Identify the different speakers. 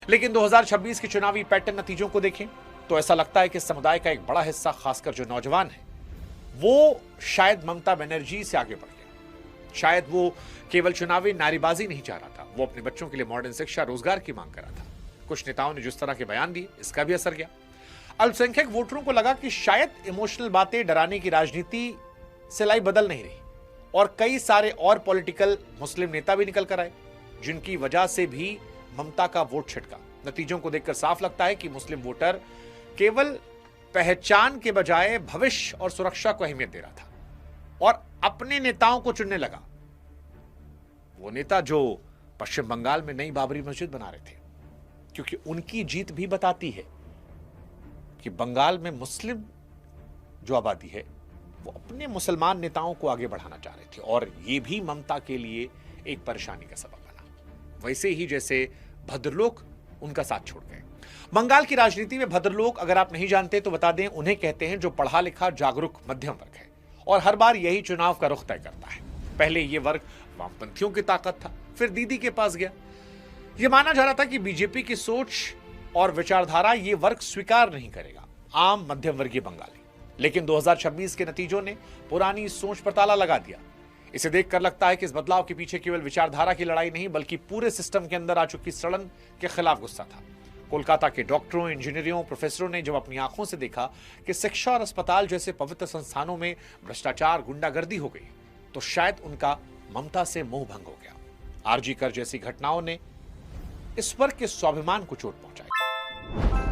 Speaker 1: लेकिन 2026 के चुनावी पैटर्न नतीजों को देखें तो ऐसा लगता है कि समुदाय का एक बड़ा हिस्सा, खासकर जो नौजवान है, वो शायद ममता बनर्जी से आगे बढ़ गया। शायद वो केवल चुनावी नारेबाजी नहीं चाह रहा था, वो अपने बच्चों के लिए मॉडर्न शिक्षा, रोजगार की मांग कर रहा था। कुछ नेताओं ने जिस तरह के बयान दिए, इसका भी असर गया। अल्पसंख्यक वोटरों को लगा कि शायद इमोशनल बातें, डराने की राजनीति से लाई बदल नहीं रही, और कई सारे और पॉलिटिकल मुस्लिम नेता भी निकल कर आए, जिनकी वजह से भी ममता का वोट छिटका। नतीजों को देखकर साफ लगता है कि मुस्लिम वोटर केवल पहचान के बजाय भविष्य और सुरक्षा को अहमियत दे रहा था और अपने नेताओं को चुनने लगा। वो नेता जो पश्चिम बंगाल में नई बाबरी मस्जिद बना रहे थे, क्योंकि उनकी जीत भी बताती है कि बंगाल में मुस्लिम जो आबादी है वो अपने मुसलमान नेताओं को आगे बढ़ाना चाह रहे थे, और ये भी ममता के लिए एक परेशानी का सबब बना। वैसे ही जैसे भद्रलोक उनका साथ छोड़ गए। बंगाल की राजनीति में भद्रलोक, अगर आप नहीं जानते तो बता दें, उन्हें कहते हैं जो पढ़ा लिखा, जागरूक मध्यम वर्ग है, और हर बार यही चुनाव का रुख तय करता है। पहले ये वर्ग वामपंथियों की ताकत था, फिर दीदी के पास गया। यह माना जा रहा था कि बीजेपी की सोच और विचारधारा ये वर्ग स्वीकार नहीं करेगा, आम मध्यम वर्गीय बंगाली। लेकिन 2026 के नतीजों ने पुरानी सोच पर ताला लगा दिया। इसे देखकर लगता है कि इस बदलाव के पीछे केवल विचारधारा की लड़ाई नहीं, बल्कि पूरे सिस्टम के अंदर आ चुकी सड़न के खिलाफ गुस्सा था। कोलकाता के डॉक्टरों, इंजीनियरों, प्रोफेसरों ने जब अपनी आंखों से देखा कि शिक्षा और अस्पताल जैसे पवित्र संस्थानों में भ्रष्टाचार, गुंडागर्दी हो गई, तो शायद उनका ममता से मोह भंग हो गया। आरजी कर जैसी घटनाओं ने इस वर्ग के स्वाभिमान को चोट पहुंचाई।